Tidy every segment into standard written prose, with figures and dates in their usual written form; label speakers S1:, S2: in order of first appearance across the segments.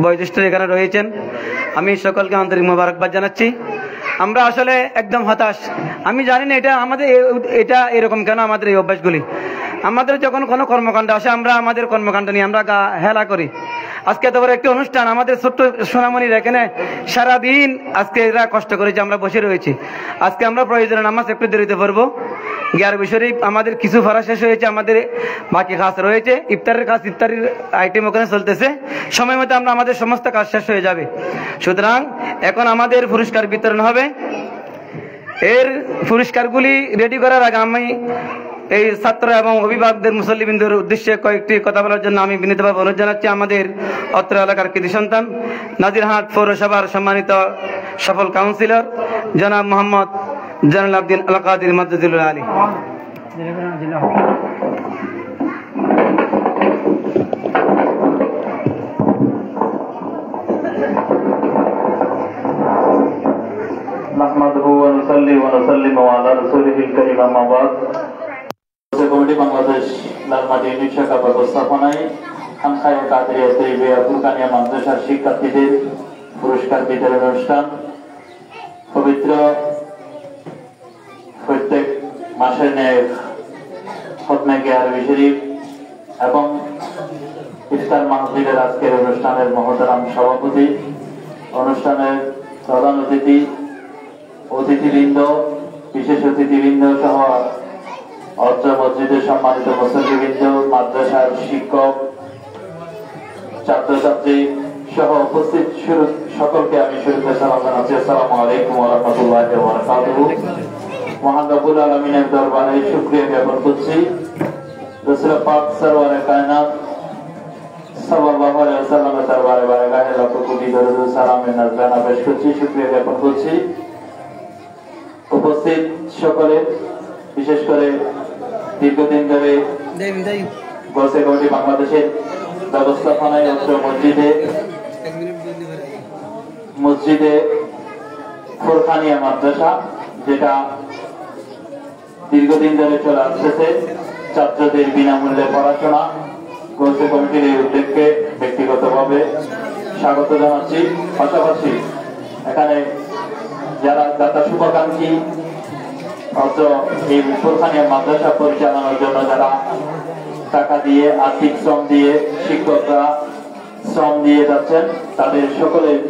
S1: বয়োজ্যেষ্ঠ এখানে রয়েছেন, আমি সকলকে আন্তরিক মোবারকবাদ জানাচ্ছি। আমরা আসলে একদম হতাশ। আমি জানি না এটা এরকম কেন আমাদের এই অভ্যাসগুলি। আমাদের যখন কোনো কর্মকাণ্ড আসে আমরা আমাদের কর্মকাণ্ড নিয়ে আমরা হেলা করি। আজকে এত বড় একটি অনুষ্ঠান, আমাদের ছোট্ট সোনামণির এখানে সারাদিন আজকে এরা কষ্ট করেছে, আমরা বসে রয়েছি। আজকে আমরা প্রয়োজনে নামাজ একটু দেরিতে পড়বো। গিয়ারবি শরীফ আমাদের কিছু ফারা শেষ হয়েছে, আমাদের বাকি কাজ রয়েছে, ইফতারের কাজ, ইফতারের আইটেম ওখানে চলতেছে। সময় মতো আমাদের সমস্ত কাজ শেষ হয়ে যাবে। সুতরাং এখন আমাদের পুরস্কার বিতরণ হবে। এর পুরস্কারগুলি রেডি করার আগে আমি এই ছাত্র এবং অভিভাবকদের, মুসল্লিবৃন্দের উদ্দেশ্যে কয়েকটি কথা বলার জন্য আমি বিনীতভাবে অনুরোধ জানাচ্ছি। আমাদের অত্র এলাকার কৃতি সন্তান নাজিরহাট পৌরসভার সম্মানিত সফল কাউন্সিলর জনাব মোহাম্মদ জালাল আব্দিন আল কাদির মাদ্দুল্লাহ আলী।
S2: কমিটি বাংলাদেশ লালমাটি ইউনিট শাখা ব্যবস্থাপনায় খানখায়ে কাদেরিয়া তৈয়বিয়া ফুরকানিয়া মাদ্রাসার শিক্ষার্থীদের পুরস্কার বিতরণ অনুষ্ঠান পবিত্র প্রত্যেক মাসের ন্যায় খতমে আরবি শরীফ এবং ইফতার মাহফিলের আজকের অনুষ্ঠানের মহতারাম সভাপতি, অনুষ্ঠানের প্রধান অতিথিবৃন্দ, বিশেষ অতিথিবৃন্দ সহ অত্র মসজিদের সম্মানিত মুসল্লিবৃন্দ, মাদ্রাসার শিক্ষক, ছাত্রছাত্রী সহ উপস্থিত সকলকে আমি শুরুতে সালাম জানাচ্ছি। আসসালামু আলাইকুম ওয়া রাহমাতুল্লাহি ওয়া বারাকাতুহু। মহান রব্বুল আলামিনের দরবারে শুকরিয়া জ্ঞাপন করছি। রাসূল পাক সরওয়ারে কায়নাত সাল্লাল্লাহু আলাইহি ওয়াসাল্লামের দরবারে বারগাহে লাখো কোটি দরুদ ও সালামের নাজরানা পেশ করছি, শুকরিয়া জ্ঞাপন করছি। উপস্থিত সকলে, বিশেষ করে দীর্ঘদিন ধরে গোলসে কমিটি বাংলাদেশের ব্যবস্থাপনায় অত্র মসজিদে ফুরকানিয়া মাদ্রাসা, যেটা দীর্ঘদিন ধরে চলে আসতেছে, ছাত্রদের বিনামূল্যে পড়াশোনা, গোলসে কমিটির এই উদ্যোগকে ব্যক্তিগতভাবে স্বাগত জানাচ্ছি। পাশাপাশি এখানে যারা দাতা শুভাকাঙ্ক্ষী অত্র এই ফুরকানিয়া মাদ্রাসা পরিচালনার জন্য যারা টাকা দিয়ে, আর্থিক শ্রম দিয়ে, শিক্ষকরা শ্রম দিয়ে যাচ্ছেন, তাদের সকলের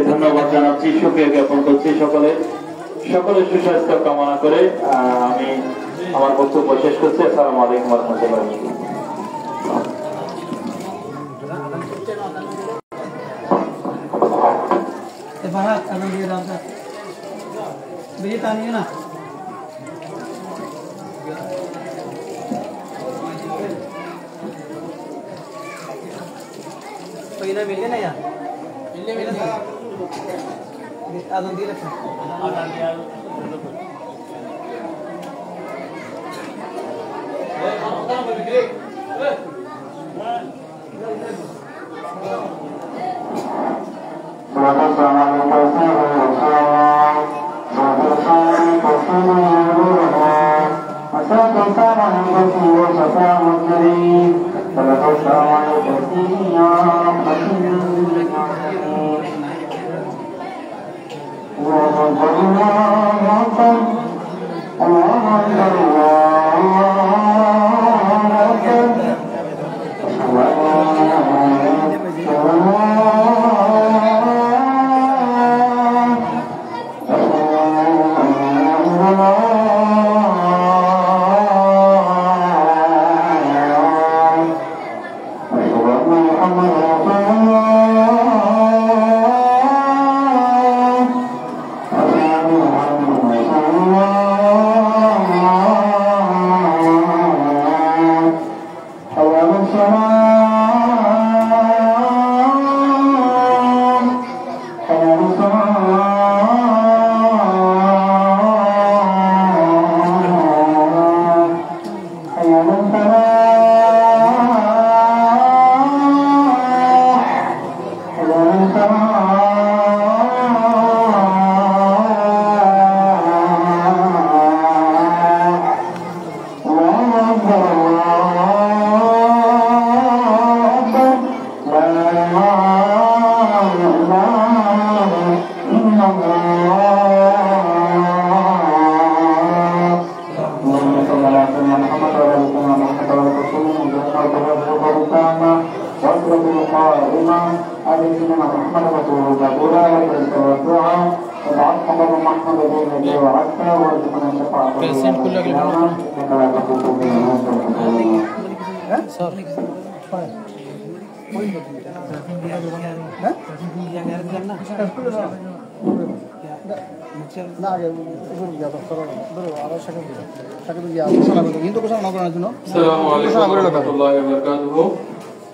S2: ধন্যবাদ জানাচ্ছি, শুকরিয়া জ্ঞাপন করছি। সকলের সুস্বাস্থ্য কামনা করে আমি আমার বক্তব্য শেষ করছি। আসসালামু আলাইকুম ওয়া রাহমাতুল্লাহি
S1: ना पहिला मिल गया ना यार, मिल आदम दिया रखा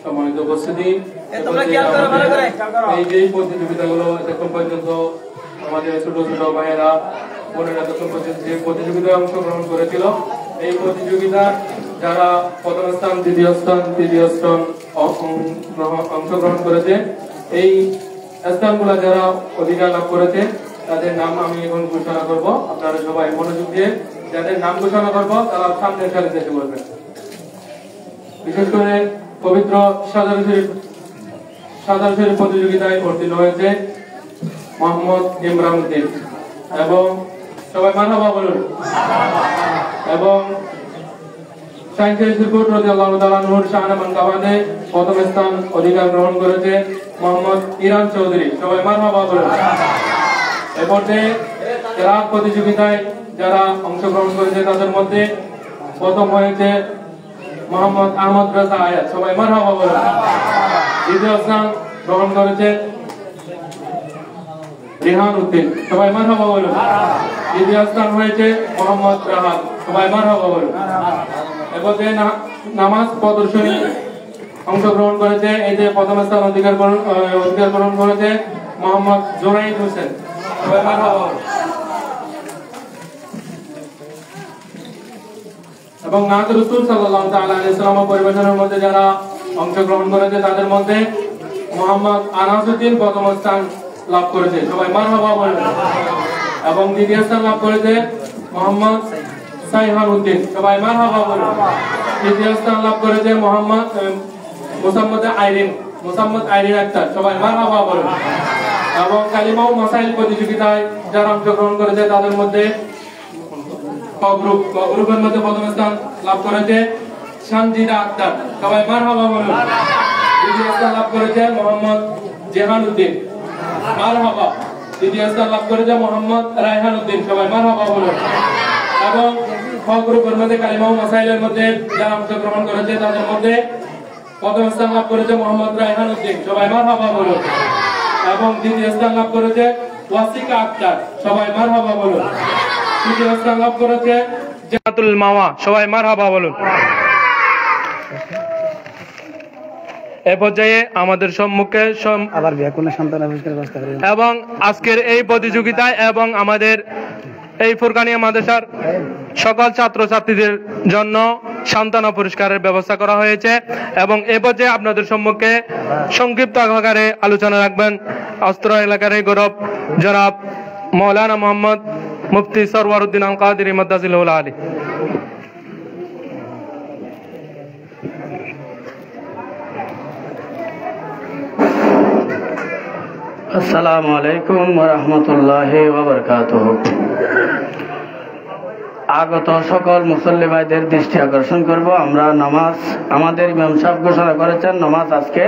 S3: সম্মানিত উপস্থিতি, এই যে প্রতিযোগিতাগুলো এখন পর্যন্ত আমাদের ছোট ছোট ভাইয়েরা বোনেরা তখন পর্যন্ত যে প্রতিযোগিতায় অংশগ্রহণ করেছিল, এই প্রতিযোগিতা যারা প্রথম স্থান, দ্বিতীয় স্থান, তৃতীয় স্থান অংশগ্রহণ করেছে, এই স্থানগুলো যারা অধিকার লাভ করেছে তাদের নাম আমি এখন ঘোষণা করব। আপনারা সবাই মনোযোগ দিয়ে যাদের নাম ঘোষণা করব তারা সামনের সারিতে এসে বলবেন। বিশেষ করে পবিত্র সাজার শরীফ প্রতিযোগিতায় অর্জিত হয়েছে মোহাম্মদ ইমরান উদ্দিন, এবং সবাই মারহাবা বলুন। এবং প্রথম স্থান অধিকার গ্রহণ করেছে মোহাম্মদ ইরান চৌধুরী, সবাই মারহাবা বলুন। এ পর্যায়ে কেরাত প্রতিযোগিতায় যারা অংশগ্রহণ করেছে তাদের মধ্যে প্রথম হয়েছে মোহাম্মদ আহমদ রাজা আয়াত, সবাই মারহাবা বলুন। দ্বিতীয় স্থান গ্রহণ করেছে রিহান উদ্দিন, সবাই মারহাবা বলুন। তৃতীয় স্থান হয়েছে মোহাম্মদ রাহাত, সবাই মারহাবা বলুন। এরপর নামাজ প্রদর্শনী অংশগ্রহণ করেছে, এই যে প্রথম স্থান অধিকার গ্রহণ করেছে মোহাম্মদ জোনাইদ হোসেন, সবাই মারহাবা বলুন। এবং নাত রাসূল সাল্লাল্লাহু তাআলা আলাইহি সাল্লাম পরিবেশনের মধ্যে যারা অংশগ্রহণ করেছে তাদের মধ্যে মোহাম্মদ আনাসউদ্দিন প্রথম স্থান লাভ করেছে, সবাই মারহাবা বলুন। এবং দ্বিতীয় স্থান লাভ করেছে মোহাম্মদ সাইহান উদ্দিন, সবাই মারহাবা বলুন। তৃতীয় স্থান লাভ করেছে মোহাম্মদ মোসাম্মদ আইরিন আক্তার, সবাই মারহাবা বলুন। এবং কালিমা ও মাসাইল প্রতিযোগিতায় যারা অংশগ্রহণ করেছে তাদের মধ্যে গ্রুপের মধ্যে প্রথম স্থান লাভ করেছে শানজিদা আক্তার, সবাই মারহাবা বলুন। দ্বিতীয় স্থান লাভ করেছে মোহাম্মদ জেহান উদ্দিন, মারহাবা। তৃতীয় স্থান লাভ করেছে মোহাম্মদ রায়হান উদ্দিন, সবাই মারহাবা বলুন। এবং গ্রুপের মধ্যে কালিমা ও মাসাইলের মধ্যে যারা অংশগ্রহণ করেছে তাদের মধ্যে প্রথম স্থান লাভ করেছে মোহাম্মদ রায়হান উদ্দিন, সবাই মারহাবা বলুন। এবং দ্বিতীয় স্থান লাভ করেছে ওয়াসিকা আক্তার, সবাই মারহাবা বলুন। তৃতীয় স্থান লাভ করেছে জান্নাতুল মাওয়া, সবাই মারহাবা বলুন। এ পর্যায়ে আমাদের সম্মুখে এবং আজকের এই প্রতিযোগিতায় এবং আমাদের এই ফুরকানিয়া মাদ্রাসার সকল ছাত্রছাত্রীদের জন্য সান্ত্বনা পুরস্কারের ব্যবস্থা করা হয়েছে। এবং এ পর্যায়ে আপনাদের সম্মুখে সংক্ষিপ্ত আকারে আলোচনা রাখবেন অস্ত্র এলাকার এই গৌরব জনাব মৌলানা মোহাম্মদ মুফতি সরওয়ার উদ্দিন আল কাদেরী মাদ্দাজিলুল আলী।
S4: আসসালামু আলাইকুম ওয়া রাহমাতুল্লাহি ওয়া বারাকাতুহু। আগত সকল মুসল্লি ভাইদের দৃষ্টি আকর্ষণ করব, আমরা নামাজ আমাদের ইমাম সাহেব ঘোষণা করেছেন নামাজ আজকে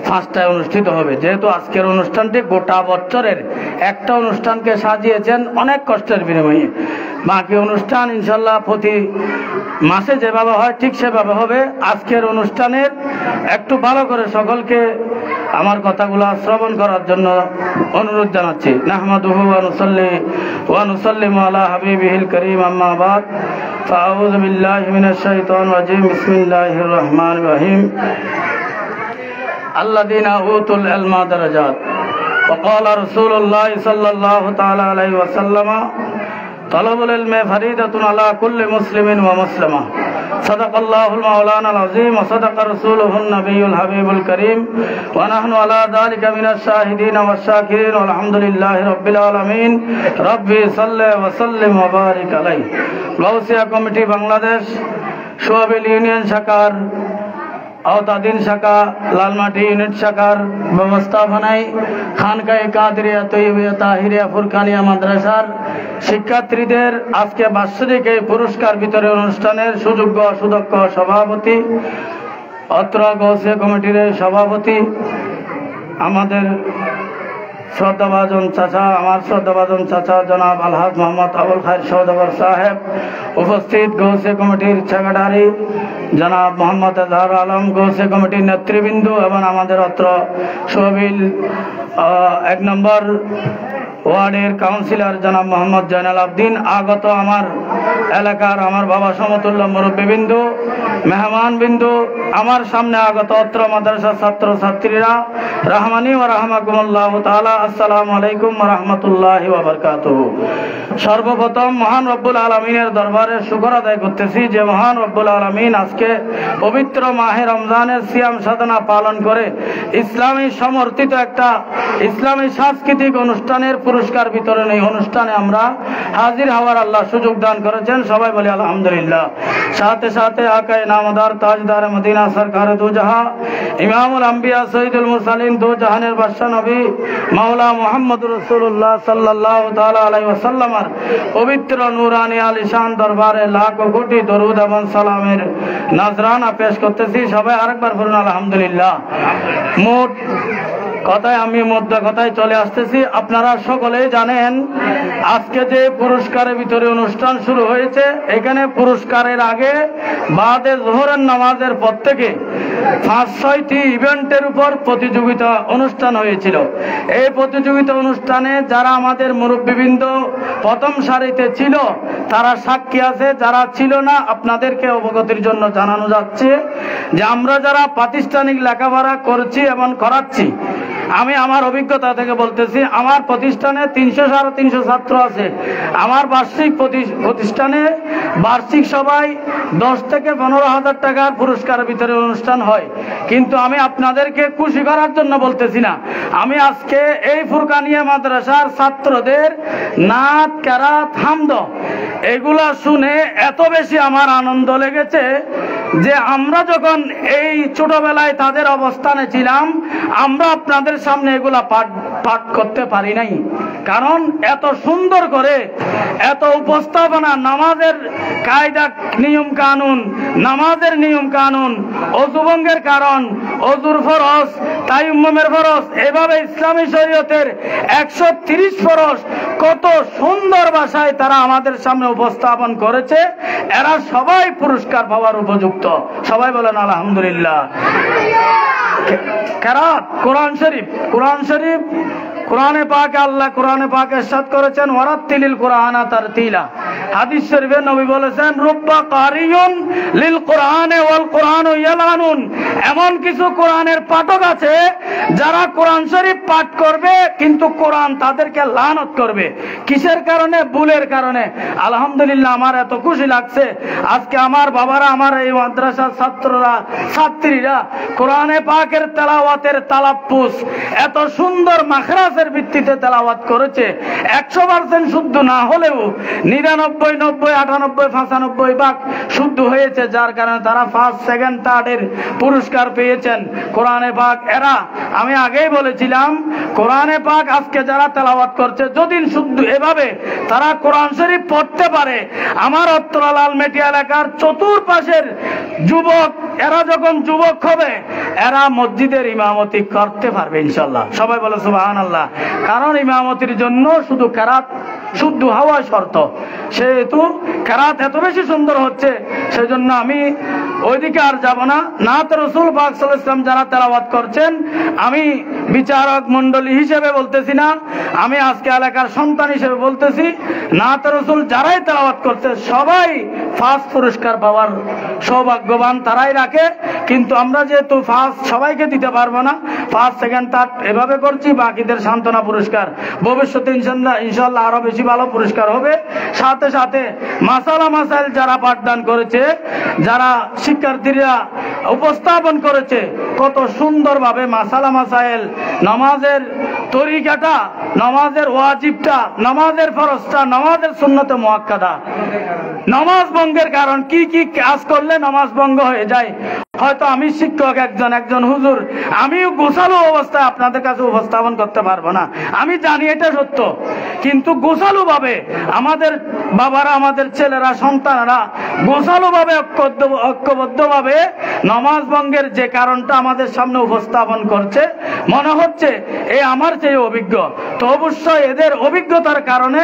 S4: 5টায় অনুষ্ঠিত হবে। যেহেতু আজকের অনুষ্ঠানটি গোটা বছরের একটা অনুষ্ঠানকে সাজিয়েছেন অনেক কষ্টের বিনিময়ে, বাকি অনুষ্ঠান ইনশাল্লাহ প্রতি মাসে যেভাবে হয় ঠিক সেভাবে হবে। আজকের অনুষ্ঠানের একটু ভালো করে সকলকে আমার কথাগুলো শ্রবণ করার জন্য অনুরোধ জানাচ্ছি। নাহমাদুহু ওয়া নুসাল্লিমু আলা হাবিবিহিল কারীম, আম্মা বাদ। ফাআউযু বিল্লাহি মিনাশ শাইতানির রাজীম। বিসমিল্লাহির রহমানির রহিম। আল্লাযীনা উতুল ইলমা দারাজাত। ওয়া ক্বালা রাসূলুল্লাহি সাল্লাল্লাহু তাআলা আলাইহি ওয়া সাল্লাম তালাবুল ইলমি ফরিদাতুন আলা কুল্লি মুসলিমিন ওয়া মুসলিমা। সাদাকাল্লাহুল মাওলানাল আযীম ওয়া সাদাকা রাসূলুহুন নবিয়্যুল হাবিবুল কারীম ওয়া নাহনু আলা যালিকা মিনাশ শাহিদিন ওয়াশ শাকিরিন ওয়া আলহামদুলিল্লাহি রাব্বিল আলামিন। রাব্বি সাল্লি ওয়া সাল্লিম ওয়া বারিক আলাইহি। গাউসিয়া কমিটি বাংলাদেশ সোয়াবিল ইউনিয়ন শাখার আওতাধীন শাখা লালমাটি ইউনিট শাখার ব্যবস্থাপনায় খানকায়ে কাদরিয়া তৈয়বিয়া তাহিরিয়া ফুরকানিয়া মাদ্রাসার শিক্ষার্থীদের আজকে বার্ষিক এই পুরস্কার বিতরণ অনুষ্ঠানের সুযোগ্য সুদক্ষ সভাপতি, অত্র গৌসিয়া কমিটির সভাপতি, আমাদের শ্রদ্ধাভাজন চাচা, আমার শ্রদ্ধাভাজন চাচা জনাব আলহাজ মোহাম্মদ আবুল খায়ের সওদাগর সাহেব, উপস্থিত গৌসিয়া কমিটির সেক্রেটারি জনাব মোহাম্মদ আজহার আলম, গৌসিয়া কমিটির নেতৃবৃন্দ এবং আমাদের অত্র সবিল 1 নম্বর ওয়ার্ডের কাউন্সিলর জনাব মোহাম্মদ জয়নাল আবদিন, আগত আমার এলাকার আমার বাবা সমতুল্য মুরব্বীবৃন্দ, মেহমানবৃন্দ, আমার সামনে আগত অত্র মাদ্রাসার ছাত্র ছাত্রীরা, রহমানি ওয়া রাহমাকুমুল্লাহ তাআলা, আসসালামু আলাইকুম ওয়া রাহমাতুল্লাহি ওয়া বারাকাতুহু। সর্বপ্রথম মহান রব্বুল আলামিনের দরবারে শুকর আদায় করতেছি যে মহান রব্বুল আলামিন আজকে পবিত্র মাহে রমজানের সিয়াম সাধনা পালন করে ইসলামী সমর্থিত একটা ইসলামী সাংস্কৃতিক অনুষ্ঠানের পুরস্কার বিতরণ এই অনুষ্ঠানে আমরা হাজির হওয়ার আল্লাহ সুযোগ দান করেছেন। সবাই বলি আলহামদুলিল্লাহ। সাথে সাথে আকায়ে নামদার তাজদার মদিনা সরকার দু জাহাঁ, ইমামুল আম্বিয়া সৈয়দুল মুরসালিন দু জাহানের বাদশা নবী মাওলা মুহাম্মদুর রাসূলুল্লাহ সাল্লাল্লাহু তাআলা আলাইহি ওয়াসাল্লামের পবিত্র নূরানী আলিশান দরবারে লাখ কোটি দরুদ এবং সালামের নজরানা পেশ করতেছি। সবাই আরেকবার বলুন আলহামদুলিল্লাহ। মোট কথায় চলে আসতেছি। আপনারা সকলেই জানেন আজকে যে পুরস্কারের ভিতরে অনুষ্ঠান শুরু হয়েছে, এখানে পুরস্কারের আগে বাদে জোহরের নামাজের পর থেকে 5-6টি ইভেন্টের উপর প্রতিযোগিতা অনুষ্ঠান হয়েছিল। এই প্রতিযোগিতা অনুষ্ঠানে যারা আমাদের মুরব্বীবৃন্দ প্রথম সারিতে ছিল তারা সাক্ষী আছে, যারা ছিল না আপনাদেরকে অবগতির জন্য জানানো যাচ্ছে যে আমরা যারা প্রাতিষ্ঠানিক লেখাপড়া করছি এবং করাচ্ছি, আমি আমার অভিজ্ঞতা থেকে বলতেছি, আমার প্রতিষ্ঠানে 300-350 ছাত্র আছে। আমার বার্ষিক প্রতিষ্ঠানে বার্ষিক সবাই 10 থেকে 15,000 টাকার পুরস্কার বিতরণ অনুষ্ঠান হয়। কিন্তু আমি আপনাদেরকে খুশি করার জন্য বলতেছি না, আমি আজকে এই ফুরকানিয়া মাদ্রাসার ছাত্রদের নাত, কেরাত, হামদ এগুলা শুনে এত বেশি আমার আনন্দ লেগেছে যে আমরা যখন এই ছোটবেলায় তাদের অবস্থানে ছিলাম, আমরা আপনাদের সামনে এগুলা পাঠ করতে পারি নাই। কারণ এত সুন্দর করে এত উপস্থাপনা, নামাজের কায়দা নিয়ম কানুন, নামাজের নিয়ম কানুন, অজুভঙ্গের কারণ, অজুর ফরজ, তায়াম্মুমের ফরজ, এভাবে ইসলামী শরীয়তের 130 ফরজ কত সুন্দর ভাষায় তারা আমাদের সামনে উপস্থাপন করেছে। এরা সবাই পুরস্কার পাওয়ার উপযুক্ত। সবাই বলেন আলহামদুলিল্লাহ। কেরাত, কোরআন শরীফ, কোরআনে পাকে আল্লাহ কোরআনে পাকে ইরশাদ করেছেন ওয়ারাত্তিলিল কোরআনা তারতিলা। হাদিস শরীফে নবী বলেছেন রুব্বা কারিয়ুন লিল কোরআনে ওয়াল কোরআনু ইয়ালানুন। এমন কিছু কোরআনের পাঠক আছে যারা কোরআন শরীফ পাঠ করবে কিন্তু কোরআন তাদেরকে লানত করবে। কিসের কারণে? ভুলের কারণে। আলহামদুলিল্লাহ, আমার এত খুশি লাগছে আজকে আমার বাবারা, আমার এই মাদ্রাসার ছাত্ররা, ছাত্রীরা কোরআনে পাকের তেলাওয়াতের তালাপ্পুস এত সুন্দর মাখরাজের ভিত্তিতে তেলাওয়াত করেছে। 100% শুদ্ধ না হলেও 99, 90, 98, 95 ভাগ শুদ্ধ হয়েছে, যার কারণে তারা 1st, 2nd, 3rd এর পুরস্কার পেয়েছেন। কোরআনে পাক এরা, আমি আগেই বলেছিলাম, কোরআনে পাক আজকে যারা তেলাওয়াত করছে যদি শুদ্ধ এভাবে তারা কোরআন শরীফ পড়তে পারে, আমার অত্র লালমেটি এলাকার চতুর্পাশের যুবক, এরা যখন যুবক হবে এরা মসজিদের ইমামতি করতে পারবে ইনশাল্লাহ। সবাই বলে সুবহানাল্লাহ। কারণ ইমামতির জন্য শুধু কেরাত শুদ্ধ হওয়া শর্ত, সেহেতু কেরাত এত বেশি সুন্দর হচ্ছে, সেজন্য আমি ওইদিকে আর যাব না। নাত রাসূল পাক সাল্লাল্লাহু আলাইহি ওয়াসাল্লাম যারা তেলাওয়াত করছেন, আমি বিচারক মণ্ডলী হিসেবে বলতেছি না, আমি আজকে এলাকার সন্তান হিসেবে বলতেছি, নাত রাসূল যারাই তেলাওয়াত করছে সবাই 1st পুরস্কার পাওয়ার সৌভাগ্যবান তারাই রাখে। কিন্তু আমরা যেহেতু 1st সবাইকে দিতে পারবো না, 1st, 2nd, 3rd এভাবে করছি, বাকিদের সান্ত্বনা পুরস্কার। ভবিষ্যতে ইনশাল্লাহ আরো বেশি ভালো পুরস্কার হবে। সাথে সাথে মাসালা মাসাইল যারা পাঠদান করেছে, যারা শিক্ষার্থীরা উপস্থাপন করেছে, কত সুন্দরভাবে মাসালা মাসাইল, নামাজের তরিকাটা, নামাজের ওয়াজিবটা, নামাজের ফরজটা, নামাজের সুন্নতে মুআক্কাদা, নামাজ ভঙ্গের কারণ কি কি কাজ করলে নামাজ ভঙ্গ হয়ে যায়, হয়তো আমি শিক্ষক একজন হুজুর, আমিও গোছালো অবস্থায় আপনাদের কাছে উপস্থাপন করতে পারবো না, আমি জানি এটা সত্য। কিন্তু গোছালো ভাবে আমাদের বাবারা, আমাদের ছেলেরা, সন্তানরা গোছালো ভাবে ঐক্যবদ্ধ ভাবে নামাজ ভঙ্গের যে কারণটা আমাদের সামনে উপস্থাপন করছে, মনে হচ্ছে এ আমার চেয়ে অভিজ্ঞ। তো অবশ্যই এদের অভিজ্ঞতার কারণে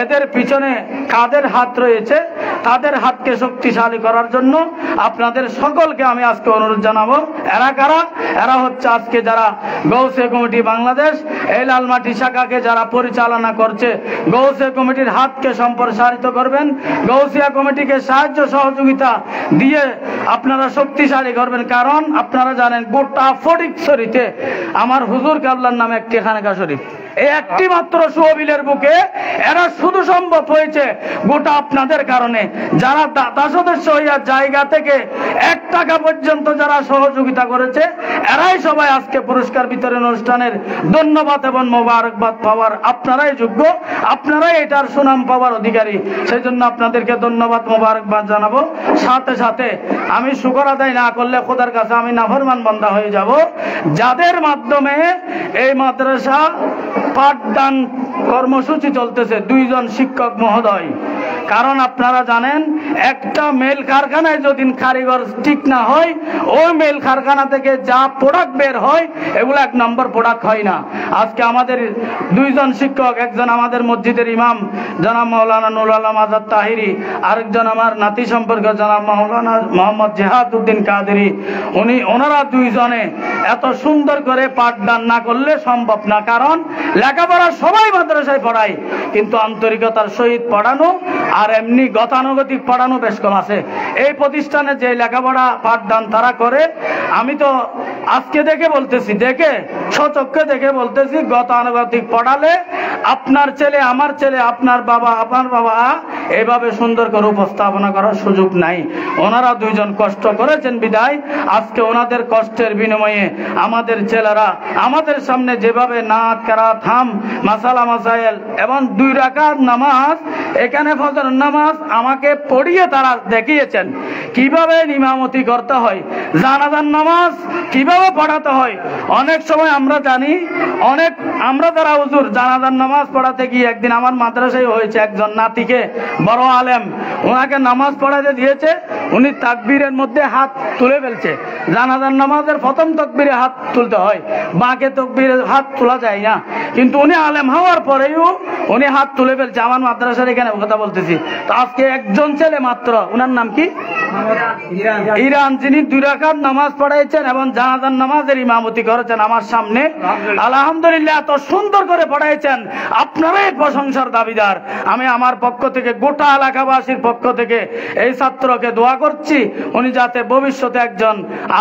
S4: এদের পিছনে কাদের হাত রয়েছে, তাদের হাতকে শক্তিশালী করার জন্য আপনাদের সকলকে আমি আজকে অনুরোধ জানাবো। এরা কারা? এরা হচ্ছে আজকে যারা গৌসিয়া কমিটি বাংলাদেশ এই লালমাটি শাখাকে যারা পরিচালনা করছে, গৌসিয়া কমিটির হাতকে সম্প্রসারিত করবেন, গৌসিয়া কমিটিকে সাহায্য সহযোগিতা দিয়ে আপনারা শক্তিশালী করবেন। কারণ আপনারা জানেন গোটা ফটিকছড়িতে আমার হুজুর কাবলার নামে একটি খানেকা শরীফ, এই একটি মাত্র সুহবিলের বুকে এরা শুধু সম্ভব হয়েছে গোটা আপনাদের কারণে। যারা দাতা সদস্য হইয়া জায়গা থেকে 1 টাকা পর্যন্ত যারা সহযোগিতা করেছে, এরাই সবাই আজকে পুরস্কার বিতরণ অনুষ্ঠানের ধন্যবাদ এবং মোবারকবাদ পাওয়ার আপনারাই যোগ্য, আপনারাই এটার সুনাম পাওয়ার অধিকারী। সেই জন্য আপনাদেরকে ধন্যবাদ মোবারকবাদ জানাবো। সাথে সাথে আমি শুকর আদায় না করলে খোদার কাছে আমি নাফরমান বান্দা হয়ে যাব। যাদের মাধ্যমে এই মাদ্রাসা পাঠদান কর্মসূচি চলতেছে, 2 জন শিক্ষক মহোদয়। কারণ আপনারা জানেন একটা মেল কারখানায় যদি কারিগর ঠিক না হয়, ওই মেল কারখানা থেকে যা প্রোডাক্ট বের হয় এগুলো 1 নম্বর প্রোডাক্ট হয় না। আজকে আমাদের 2 জন শিক্ষক, একজন আমাদের মসজিদের ইমাম জনাব মাওলানা নুরুল আলম আজাদ তাহিরি, আরেকজন আমার নাতি সম্পর্ক জনাব মাওলানা মোহাম্মদ জেহাদ উদ্দিন কাদেরি। ওনারা 2 জনে এত সুন্দর করে পাঠদান না করলে সম্ভব না। কারণ লেখাপড়া সবাই মাদ্রাসায় পড়ায়, কিন্তু আন্তরিকতার সহিত পড়ানো আর এমনি গতানুগতিক পড়ানো বেশ কম আছে। এই প্রতিষ্ঠানে যে লেখাপড়া পাঠদান তারা করে, আমি তো আজকে দেখে বলতেছি, স্বচক্ষে দেখে বলতেছি, গতানুগতিক পড়ালে আপনার ছেলে, আমার ছেলে, আপনার বাবা এভাবে সুন্দর করে উপস্থাপনা করার সুযোগ নাই। ওনারা 2 জন কষ্ট করেছেন বিদায় আজকে ওনাদের কষ্টের বিনিময়ে আমাদের ছেলেরা আমাদের সামনে যেভাবে নাত, কেরাত, হাম, মাসালা, মাসাইল এবং 2 রাকাত নামাজ, এখানে ফজর নামাজ আমাকে পড়িয়ে তারা দেখিয়েছেন কিভাবে ইমামতি করতে হয়, জানাজার নামাজ কিভাবে পড়াতে হয়। অনেক সময় আমরা জানি, আমরা যারা হুজুর জানাজার নামাজ পড়াতে গিয়ে একদিন আমার মাদ্রাসায় হয়েছে, একজন নাতিকে বড় আলেম ওনাকে নামাজ পড়াতে দিয়েছে, উনি তাকবীরের মধ্যে হাত তুলে ফেলছে। জানাজার নামাজের প্রথম তাকবীরে হাত তুলতে হয়, বাকি তাকবীরে হাত তোলা যায় না, কিন্তু উনি আলেম হওয়ার পরেও উনি হাত তুলে ফেলছে। আমার মাদ্রাসার এখানে কথা বলতেছি। তো আজকে একজন ছেলে মাত্র, উনার নাম কি? ইরান, যিনি 2 রাকাত নামাজ পড়াইছেন এবং জানাজার নামাজের ইমামতি করেছেন আমার সামনে। আলহামদুলিল্লাহ, এত সুন্দর করে পড়াইছেন, আপনারাই প্রশংসার দাবিদার। আমি আমার পক্ষ থেকে, গোটা এলাকাবাসীর পক্ষ থেকে এই ছাত্রকে দোয়া করছি, উনি যাতে ভবিষ্যতে একজন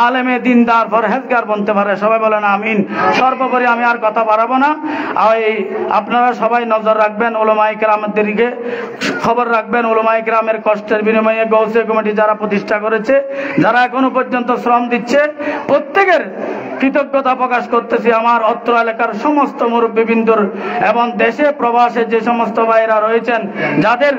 S4: আলেমে দিনদার পরহেজগার বনতে পারে। সবাই বলেন আমিন। সর্বোপরি আমি আর কথা বাড়াবো না। আপনারা সবাই নজর রাখবেন, উলামায়ে কেরামদের দিকে খবর রাখবেন। উলামায়ে কেরামের কষ্টের বিনিময়ে গৌসিয়া কমিটি যারা প্রতিষ্ঠা করেছে, যারা এখনো পর্যন্ত শ্রম দিচ্ছে, প্রত্যেকের কৃতজ্ঞতা প্রকাশ করতেছি। আমার অত্র এলাকার সমস্ত মুরব্বীবৃন্দর এবং দেশে প্রবাসে যে সমস্ত ভাইরা রয়েছেন, যাদের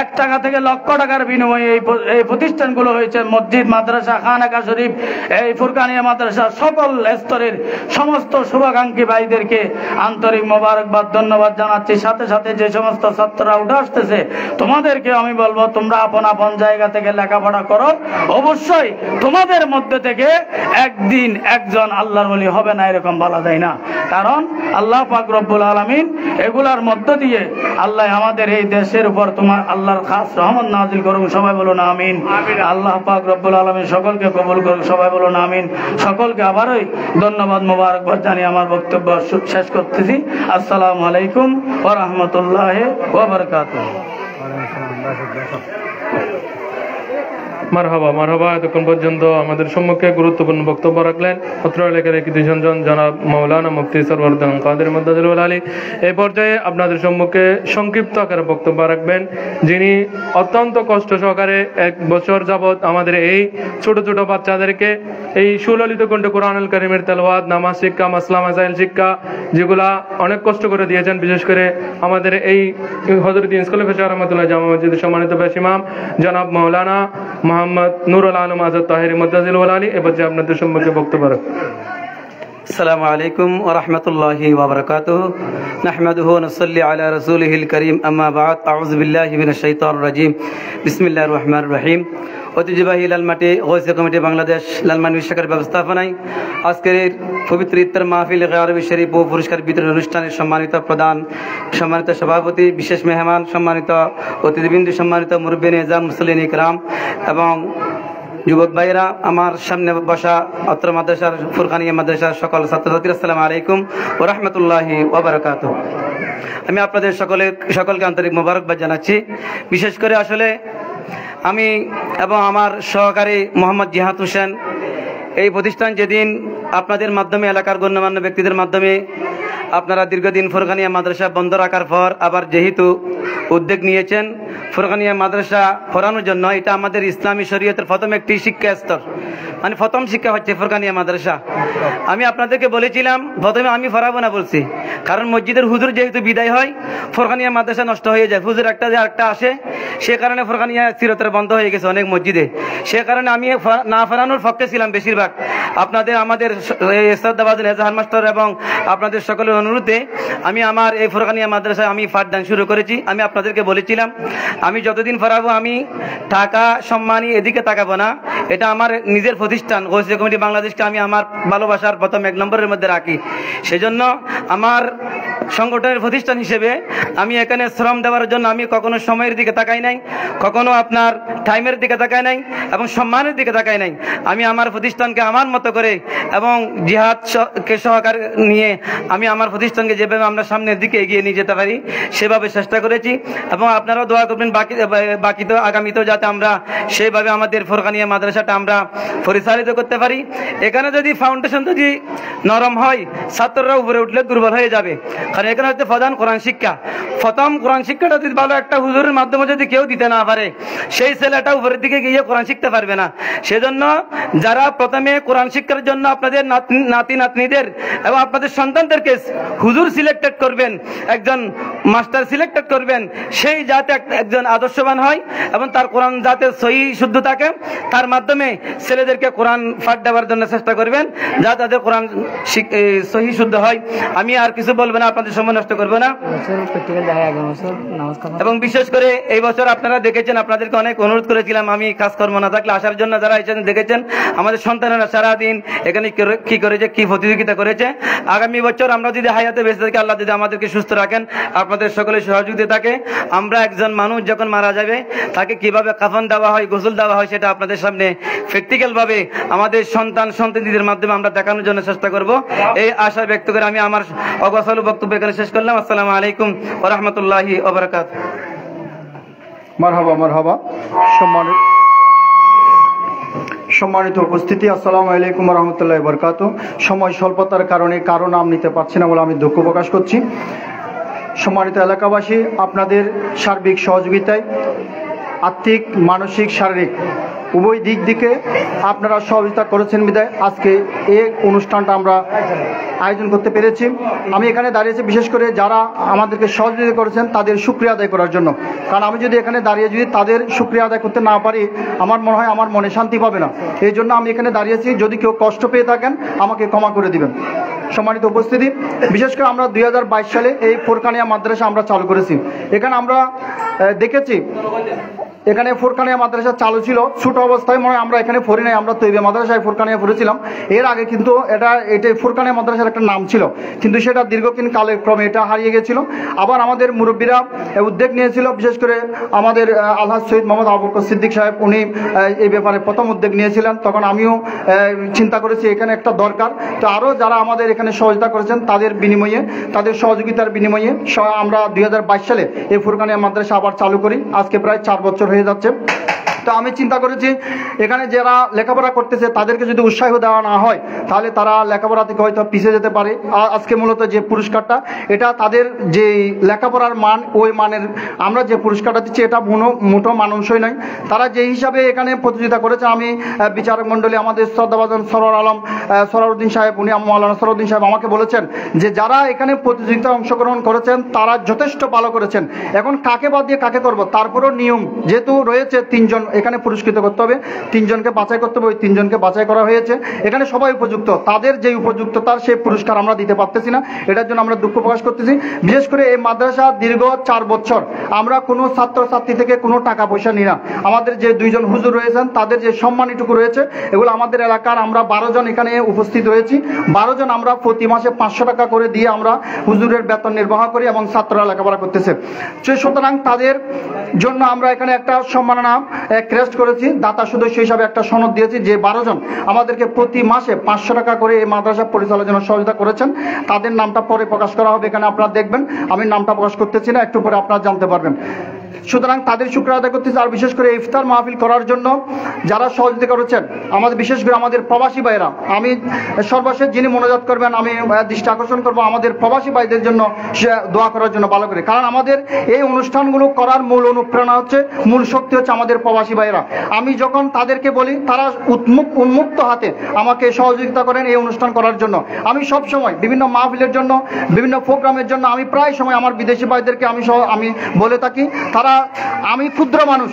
S4: 1 টাকা থেকে লক্ষ টাকার বিনিময়ে এই প্রতিষ্ঠানগুলো হয়েছে, মসজিদ, মাদ্রাসা, খানেকা শরীফ, এই ফুরকানিয়া মাদ্রাসা, সকল স্তরের সমস্ত শুভাকাঙ্ক্ষী ভাইদেরকে আন্তরিক মোবারকবাদ, ধন্যবাদ জানাচ্ছি। সাথে সাথে যে সমস্ত ছাত্ররা উঠে আসতেছে, তোমাদেরকে আমি বলবো, তোমরা আপন আপন জায়গা থেকে লেখাপড়া করো। অবশ্যই তোমাদের মধ্যে থেকে একদিন একজন আল্লাহর ওলি হবে না, এরকম বলা যায় না। কারণ আল্লাহ পাক রব্বুল আলামিন এগুলার মধ্য দিয়ে আল্লাহ আমাদের এই দেশের উপর তোমার আল্লাহর খাস রহমত নাজিল করুন। সবাই বলুন আমিন। আল্লাহ পাক রব্বুল আলামিন সকলকে কবুল করুন। সবাই বলুন আমিন। সকলকে আবারই ধন্যবাদ মোবারকবাদ জানিয়ে আমার বক্তব্য শেষ করতেছি। আসসালামু আলাইকুম ওয়া রাহমাতুল্লাহি ওয়া বারাকাতুহু।
S3: মারহাবা। এতক্ষণ পর্যন্ত আমাদের সম্মুখে গুরুত্বপূর্ণ বক্তব্য রাখলেন অত্র এলাকার কৃতিসঞ্জন জনাব মাওলানা মুফতি সরওয়ার কাদের মুদাদ্দিরুল আলী। এই পর্যায়ে আপনাদের সম্মুখে সংক্ষিপ্ত আকারে বক্তব্য রাখবেন যিনি অত্যন্ত কষ্ট সহকারে 1 বছর যাবৎ আমাদের এই ছোট ছোট বাচ্চাদেরকে এই সুললিত কণ্ঠে কোরআনুল কারীমের তেলাওয়াত, নামাজ শিক্ষা, মাসলা মাসাইল শিক্ষা, যেগুলা অনেক কষ্ট করে দিয়েছেন। বিশেষ করে আমাদের এই হযরত ইনস খলিফা শাহ রহমাতুল্লাহ জামা মসজিদের সম্মানিত ইমাম জনাব মাওলানা মোহাম্মদ নুরুল আলম আজাদ তাহির মুদ্দাজিল ওয়ালি এবার যে আপনাদের সম্মুখে বক্তব্য রাখবেন।
S1: আসসালামু আলাইকুম ওয়া রাহমাতুল্লাহি ওয়া বারাকাতুহু নাহমাদুহু ওয়া নুসাল্লি আলা রাসূলিহিল কারীম আম্মা বা'দ আউযু বিল্লাহি মিনাশ শাইতানির রাজীম বিসমিল্লাহির রহমানির রহিম। ঐতিহ্যবাহী লালমাটি গৌসিয়া কমিটি বাংলাদেশ লালমাটি শাখার ব্যবস্থাপনায় আজকের পবিত্র ইফতার মাহফিল গায়রবি শরীফ ও পুরস্কার বিতরণ অনুষ্ঠানের সম্মানিত প্রধান, সম্মানিত সভাপতি, বিশেষ মেহমান, সম্মানিত অতিথিবৃন্দ, সম্মানিত মুরব্বী নিজাম, মুসল্লিন ইকরাম এবং যুবক ভাইরা, আমার সামনে বসা অত্র মাদ্রাসার ফুরকানিয়া মাদ্রাসার সকল ছাত্রছাত্রী, আসসালামু আলাইকুম ওয়া রাহমাতুল্লাহি ওয়া বারাকাতুহু। আমি আপনাদের সকলকে আন্তরিক মোবারকবাদ জানাচ্ছি। বিশেষ করে আসলে আমি এবং আমার সহকারী মোহাম্মদ জিহাদ হোসেন এই প্রতিষ্ঠান যেদিন আপনাদের মাধ্যমে, এলাকার গণ্যমান্য ব্যক্তিদের মাধ্যমে আপনারা দীর্ঘদিন ফুরকানিয়া মাদ্রাসা বন্ধ রাখার পর আবার যেহেতু উদ্যোগ নিয়েছেন ফুরকানিয়া মাদ্রাসা পড়ানোর জন্য, এটা আমাদের ইসলামী শরীয়তের প্রথম একটি শিক্ষা স্তর, মানে প্রথম শিক্ষা হচ্ছে ফুরকানিয়া মাদ্রাসা। আমি আপনাদেরকে বলেছিলাম প্রথমে আমি পড়াবো না বলছি, কারণ মসজিদের হুজুর যেহেতু বিদায় হয় ফুরকানিয়া মাদ্রাসা নষ্ট হয়ে যায়, হুজুর একটা আসে, সে কারণে ফুরকানিয়া চিরতরে বন্ধ হয়ে গেছে অনেক মসজিদে। সে কারণে আমি না ফেরানোর পক্ষে ছিলাম বেশিরভাগ। আপনাদের আমাদের শ্রদ্ধাভাজন এজাহার মাস্টার এবং আপনাদের সকলের অনুরোধে আমি আমার এই ফুরকানিয়া মাদ্রাসায় আমি পাঠদান শুরু করেছি। আমি আপনাদেরকে বলেছিলাম আমি যতদিন পড়াবো আমি টাকা সম্মানী এদিকে তাকাবো না, এটা আমার নিজের প্রতিষ্ঠান গৌসিয়া কমিটি বাংলাদেশকে আমি আমার ভালোবাসার প্রথম 1 নম্বরের মধ্যে রাখি। সেজন্য আমার সংগঠনের প্রতিষ্ঠান হিসেবে আমি এখানে শ্রম দেওয়ার জন্য আমি কখনো সময়ের দিকে তাকাই নাই, কখনো আপনার টাইমের দিকে তাকাই নাই এবং সম্মানের দিকে তাকাই নাই। আমি আমার প্রতিষ্ঠানকে আমার মতো করে এবং জিহাদকে সহকার নিয়ে আমি আমার প্রতিষ্ঠানকে যেভাবে আমরা সামনের দিকে এগিয়ে নিয়ে যেতে পারি সেভাবে চেষ্টা করেছি এবং আপনারাও দোয়া করবেন বাকি তো আগামীতেও যাতে আমরা সেইভাবে আমাদের ফুরকানিয়া মাদ্রাসাটা আমরা পরিচালিত করতে পারি। এখানে যদি ফাউন্ডেশন যদি নরম হয় ছাত্ররা উপরে উঠলে দুর্বল হয়ে যাবে, কারণ এখানে হচ্ছে প্রধান কোরআন শিক্ষা। প্রথম কোরআন শিক্ষাটা যদি ভালো একটা হুজুরের মাধ্যমে যদি কেউ দিতে না পারে সেই ছেলেটা উপরের দিকে গিয়ে কোরআন শিখতে পারবে না। সেজন্য যারা প্রথমে কোরআন শিক্ষার জন্য আপনাদের নাতি নাতনিদের এবং আপনাদের সন্তানদেরকে হুজুর সিলেক্টেড করবেন, একজন মাস্টার সিলেক্টেড করবেন, সেই যাতে একজন আদর্শবান হয় এবং তার কোরআন যাতে সহি শুদ্ধ থাকে, তার মাধ্যমে ছেলেদেরকে কোরআন পাঠ দেওয়ার জন্য চেষ্টা করবেন যা তাদের কোরআন সহি শুদ্ধ হয়। আমি আর কিছু বলবো না, আপনাদের সময় নষ্ট করবো না। এবং বিশেষ করে এই বছর আপনারা দেখেছেন, আপনাদেরকে অনেক অনুরোধ করেছিলাম আমি কাজকর্ম না থাকলে আসার জন্য, যারা এসেছেন দেখেছেন আমাদের সন্তানেরা সারাদিন এখানে কি করেছে, কি প্রতিযোগিতা করেছে। আগামী বছর আমরা যদি হায়াতে বেঁচে থাকি, আল্লাহ যদি আমাদেরকে সুস্থ রাখেন, আপনাদের সকলের সহযোগিতা থাকে, আমরা একজন মানুষ যখন মারা যাবে তাকে কিভাবে কাফন দেওয়া হয়, গোসল দেওয়া হয়, সেটা আপনাদের সামনে প্র্যাকটিক্যাল ভাবে আমাদের সন্তানদের মাধ্যমে আমরা দেখানোর জন্য চেষ্টা করব। এই আশা ব্যক্ত করে আমি আমার অগোছালো বক্তব্য এখানে শেষ করলাম। আসসালামু আলাইকুম ওয়া রাহমাতুল্লাহি ওয়া বারাকাতুহু।
S5: মারহাবা মারহাবা। সম্মানিত উপস্থিতি, আসসালামু আলাইকুম ওয়া রাহমাতুল্লাহি ওয়া বারাকাতুহু। সময় স্বল্পতার কারণে কারো নাম নিতে পারছি না বলে আমি দুঃখ প্রকাশ করছি। সম্মানিত এলাকাবাসী, আপনাদের সার্বিক সহযোগিতায় আর্থিক, মানসিক, শারীরিক উভয় দিক দিকে আপনারা সহযোগিতা করেছেন বিধায় আজকে এই অনুষ্ঠানটা আমরা আয়োজন করতে পেরেছি। আমি এখানে দাঁড়িয়েছি বিশেষ করে যারা আমাদেরকে সহযোগিতা করেছেন তাদের শুকরিয়া আদায় করার জন্য, কারণ আমি যদি এখানে দাঁড়িয়ে যদি তাদের শুকরিয়া আদায় করতে না পারি আমার মনে হয় আমার মনে শান্তি পাবে না। এই জন্য আমি এখানে দাঁড়িয়েছি, যদি কেউ কষ্ট পেয়ে থাকেন আমাকে ক্ষমা করে দিবেন। সম্মানিত উপস্থিতি, বিশেষ করে আমরা 2022 সালে এই ফুরকানিয়া মাদ্রাসা আমরা চালু করেছি। এখানে আমরা দেখেছি এখানে ফুরকানিয়া মাদ্রাসা চালু ছিল ছোট অবস্থায়, মনে হয় আমরা এখানে পড়ি নাই, আমরা তৈবে মাদ্রাসায় ফুরকানিয়া পড়েছিলাম। এর আগে কিন্তু এটা ফুরকানিয়া মাদ্রাসার একটা নাম ছিল, কিন্তু সেটা দীর্ঘদিন কালের ক্রমে এটা হারিয়ে গেছিল। আবার আমাদের মুরব্বীরা উদ্যোগ নিয়েছিল, বিশেষ করে আমাদের আলহাজ সৈয়দ মোহাম্মদ আবু বকর সিদ্দিক সাহেব, উনি এই ব্যাপারে প্রথম উদ্যোগ নিয়েছিলেন। তখন আমিও চিন্তা করেছি এখানে একটা দরকার। তো আরও যারা আমাদের এখানে সহযোগিতা করেছেন তাদের বিনিময়ে, তাদের সহযোগিতার বিনিময়ে আমরা 2022 সালে এই ফুরকানিয়া মাদ্রাসা আবার চালু করি। আজকে প্রায় 4 বছর হয়ে যাচ্ছে। তো আমি চিন্তা করেছি এখানে যারা লেখাপড়া করতেছে তাদেরকে যদি উৎসাহ দেওয়া না হয় তাহলে তারা লেখাপড়া থেকে হয়তো পিছিয়ে যেতে পারে। আজকে মূলত যে পুরস্কারটা, এটা তাদের যে লেখাপড়ার মান, ওই মানের আমরা যে পুরস্কারটা দিচ্ছি এটা মোটো মানুষই নয়। তারা যে হিসাবে এখানে প্রতিযোগিতা করেছে, আমি বিচারক মণ্ডলী আমাদের শ্রদ্ধাভাজন সরওয়ারউদ্দিন সাহেব, উনি মাওলানা সরওয়ারউদ্দিন সাহেব আমাকে বলেছেন যে যারা এখানে প্রতিযোগিতায় অংশগ্রহণ করেছেন তারা যথেষ্ট ভালো করেছেন। এখন কাকে বাদ দিয়ে কাকে করব, তারপরও নিয়ম যেহেতু রয়েছে 3 জন এখানে পুরস্কৃত করতে হবে, 3 জনকে বাছাই করতে হবে, ওই 3 জনকে বাছাই করা হয়েছে। এখানে সবাই উপযুক্ত, তাদের যে উপযুক্ততার সেই পুরস্কার আমরা দিতে পারতেছি না, এটার জন্য আমরা দুঃখ প্রকাশ করতেছি। বিশেষ করে এই মাদ্রাসা দীর্ঘ 4 বছর আমরা কোনো ছাত্রছাত্রী থেকে কোনো টাকা পয়সা নিই না। আমাদের যে 2 জন হুজুর রয়েছেন তাদের যে সম্মানীটুকু রয়েছে এগুলো আমাদের এলাকার আমরা 12 জন এখানে উপস্থিত রয়েছি, 12 জন আমরা প্রতি মাসে 500 টাকা করে দিয়ে আমরা হুজুরের বেতন নির্বাহ করি এবং ছাত্ররা লেখাপড়া করতেছে। সুতরাং তাদের জন্য আমরা এখানে একটা সম্মাননা ক্রেস্ট করেছি, দাতা সদস্য হিসাবে একটা সনদ দিয়েছি যে 12 জন আমাদেরকে প্রতি মাসে 500 টাকা করে এই মাদ্রাসা পরিচালনার জন্য সহযোগিতা করেছেন। তাদের নামটা পরে প্রকাশ করা হবে, এখানে আপনারা দেখবেন, আমি নামটা প্রকাশ করতেছি না, একটু পরে আপনারা জানতে পারবেন। সুতরাং তাদের শুকরিয়া আদায় করতেছি। আর বিশেষ করে ইফতার মাহফিল করার জন্য যারা সহযোগিতা করেছেন আমাদের, বিশেষ করে আমাদের প্রবাসী ভাইরা, আমি সর্বশেষ যিনি মনোজাত করবেন আমি দৃষ্টি আকর্ষণ করবো আমাদের প্রবাসী ভাইদের জন্য দোয়া করার জন্য ভালো করে, কারণ আমাদের এই অনুষ্ঠানগুলো করার মূল অনুপ্রেরণা হচ্ছে, মূল শক্তি হচ্ছে আমাদের প্রবাসী ভাইরা। আমি যখন তাদেরকে বলি তারা উন্মুক্ত হাতে আমাকে সহযোগিতা করেন এই অনুষ্ঠান করার জন্য। আমি সব সময় বিভিন্ন মাহফিলের জন্য, বিভিন্ন প্রোগ্রামের জন্য আমি প্রায় সময় আমার বিদেশি ভাইদেরকে আমি বলে থাকি, তারা, আমি ক্ষুদ্র মানুষ,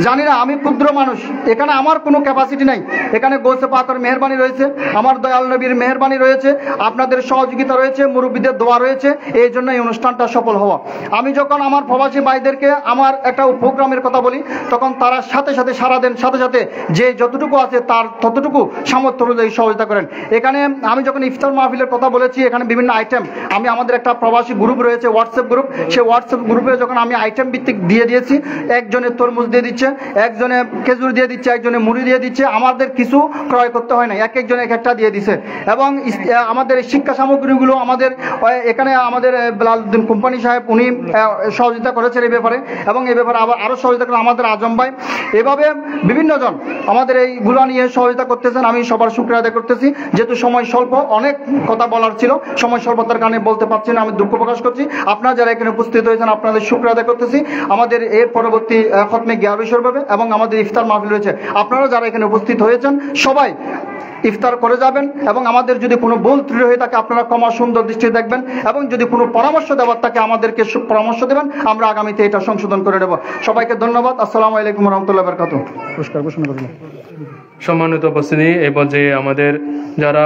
S5: জানি না আমি ক্ষুদ্র মানুষ, এখানে আমার কোনো ক্যাপাসিটি নাই, এখানে গৌসে পাকের মেহেরবানি রয়েছে, আমার দয়াল নবীর মেহেরবানি রয়েছে, আপনাদের সহযোগিতা রয়েছে, মুরব্বীদের দোয়া রয়েছে, এই জন্য এই অনুষ্ঠানটা সফল হওয়া। আমি যখন আমার প্রবাসী ভাইদেরকে আমার একটা প্রোগ্রামের কথা বলি তখন তারা সাথে সাথে সারা দেন, সাথে সাথে যে যতটুকু আছে তার ততটুকু সামর্থ্য অনুযায়ী সহযোগিতা করেন। এখানে আমি যখন ইফতার মাহফিলের কথা বলেছি, এখানে বিভিন্ন আইটেম, আমি আমাদের একটা প্রবাসী গ্রুপ রয়েছে, হোয়াটসঅ্যাপ গ্রুপ, সেই হোয়াটসঅ্যাপ গ্রুপে যখন আমি আইটেম ভিত্তিক দিয়ে দিয়েছি, একজনের তরমুজ দিয়ে দিচ্ছে, একজনে খেজুর দিয়ে দিচ্ছে, একজনে মুড়ি দিয়ে দিচ্ছে, আমাদের কিছু ক্রয় করতে হয় না, এক একজনে এক একটা দিয়ে দিছে। এবং আমাদের শিক্ষা সামগ্রীগুলো আমাদের এখানে আমাদের বেলালউদ্দিন কোম্পানি সাহেব উনি সহযোগিতা করেছেন এই ব্যাপারে, এবং এই ব্যাপারে আবার আরো সহযোগিতা করেন আমাদের আজম ভাই, এভাবে বিভিন্ন জন আমাদের এইগুলো নিয়ে সহযোগিতা করতেছেন। আমি সবার শুকরিয়া আদায় করতেছি। যেহেতু সময় স্বল্প, অনেক কথা বলার ছিল, সময় স্বল্পতার কারণে বলতে পারছি না, আমি দুঃখ প্রকাশ করছি। আপনারা যারা এখানে উপস্থিত হয়েছেন আপনাদের শুকরিয়া আদায় করতেছি। আমাদের এর পরবর্তী খতমে গিয়া বিষয় হবে এবং আমাদের ইফতার মাহফিল রয়েছে, আপনারা যারা এখানে উপস্থিত হয়েছেন সবাই ইফতার করে যাবেন, এবং আমাদের যদি কোনো ভুল ত্রুটি হয়ে থাকে আপনারা ক্ষমা সুন্দর দৃষ্টি দেখবেন, এবং যদি কোনো পরামর্শ দেওয়ার থাকে আমাদেরকে পরামর্শ দেবেন, আমরা আগামীতে এটা সংশোধন করে নেব। সবাইকে ধন্যবাদ। আসসালামু আলাইকুম রহমতুল্লাহ বরকাতুহ। পুরস্কার ঘোষণা করলাম।
S3: সম্মানিত উপস্থিতি, এই পর্যায়ে আমাদের যারা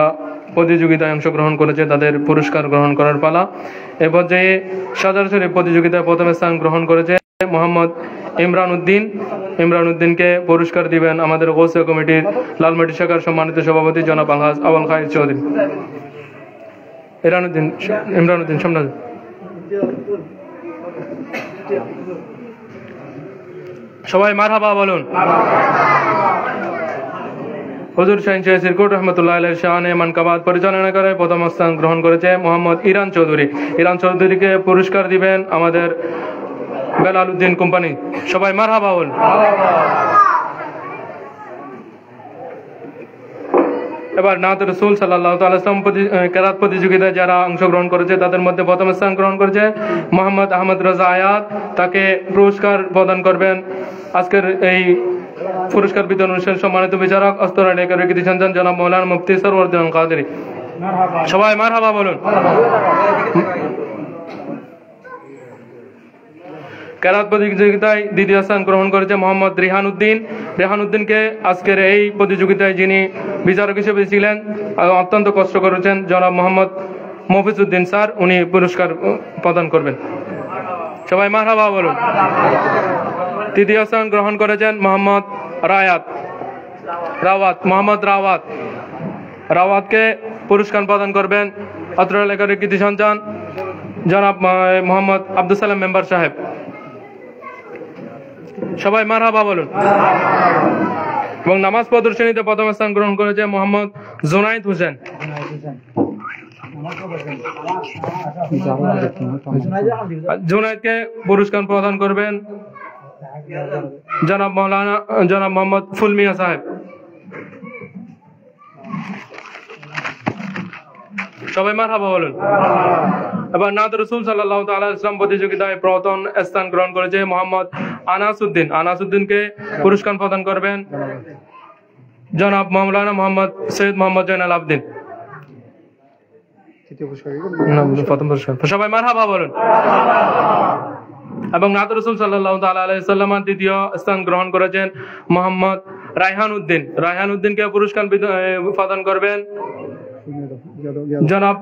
S3: প্রতিযোগিতায় অংশগ্রহণ করেছে তাদের পুরস্কার গ্রহণ করার পালা। এ পর্যায়ে সাজার শরীফ প্রতিযোগিতায় প্রথম স্থান গ্রহণ করেছে মোহাম্মদ ইমরান উদ্দিনকে পুরস্কার দিবেন আমাদের গৌসিয়া কমিটির লালমাটি শাখার সম্মানিত সভাপতি জনাব আলহাজ আবুল খায়ের চৌধুরী। ইমরান উদ্দিন সামনে। সবাই মারহাবা বলুন। হুজুর শাহিন শাহ সিরকুট রহমতুল্লাহ আলাইহির শানে মানকাবাত পরিচালনা করে প্রথম স্থান গ্রহণ করেছে মোহাম্মদ ইরান চৌধুরীকে পুরস্কার দিবেন আমাদের বেলালউদ্দিন কোম্পানি। সবাই মারহাবা বলুন। এবার নাত রাসূল সাল্লাল্লাহু তাআলা সাল্লাম কেরাত প্রতিযোগিতায় যারা অংশগ্রহণ করেছে তাদের মধ্যে প্রথম স্থান গ্রহণ করেছে মোহাম্মদ আহমদ রাজা আয়াত, তাকে পুরস্কার প্রদান করবেন আজকের এই পুরস্কার বিতরণ অনুষ্ঠানের সম্মানিত বিচারক অস্তরা লেখার কৃতি সন্তান জনাব মৌলানা মুফতি সরওয়ারউদ্দিন কাদেরী। সবাই মারহাবা বলুন। কেরাত প্রতিযোগিতায় দ্বিতীয় স্থান গ্রহণ করেছে মোহাম্মদ রেহান উদ্দিনকে আজকের এই প্রতিযোগিতায় যিনি বিচারক হিসেবে ছিলেন, অত্যন্ত কষ্ট করেছেন, জনাব মোহাম্মদ মফিজউদ্দিন স্যার, উনি পুরস্কার প্রদান করবেন। সবাই মারহাবা বলুন। তৃতীয় স্থান গ্রহণ করেছেন মোহাম্মদ রাওয়াতকে পুরস্কার প্রদান করবেন অত্র এলাকার কৃতি সন্তান জনাব মোহাম্মদ আব্দুল সালাম মেম্বার সাহেব। সবাই মারহাবা বলুন। এবং নামাজ প্রদর্শনীতে প্রথম স্থান গ্রহণ করেছে মোহাম্মদ জুনাইদ হোসেন। জুনাইদকে পুরস্কার প্রদান করবেন জনাব মোহাম্মদ ফুলমিয়া সাহেব। সবাই মারহাবা বলুন। এবার নাত রাসূল সাল্লাল্লাহু তাআলা আলাইহি ওয়াসাল্লাম প্রতিযোগিতায় প্রথম স্থান গ্রহণ করেছে মোহাম্মদ আনাসউদ্দিনকে পুরস্কার প্রদান করবেন জনাব মাওলানা মোহাম্মদ সৈয়দ মোহাম্মদ জয়নাল আবদিন। প্রথম পুরস্কার। সবাই মারহাবা বলুন। এবং নাত রাসূল সাল্লাল্লাহু তাআলা আলাইহি সাল্লাম দ্বিতীয় স্থান গ্রহণ করেছেন মোহাম্মদ রায়হান উদ্দিন। রায়হান উদ্দিনকে পুরস্কার প্রদান করবেন জনাব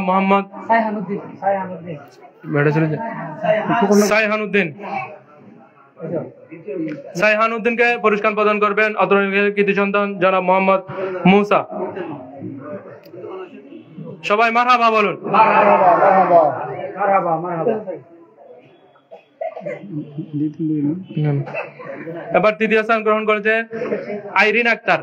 S3: মোহাম্মদ সাইহান উদ্দিন। সাইহান উদ্দিনকে পুরস্কার প্রদান করবেন অত্র কৃতি সন্তান জনাব মোহাম্মদ মুসা। সবাই মারহাবা বলুন। এবার তৃতীয় স্থান গ্রহণ করেছে আইরিন আক্তার।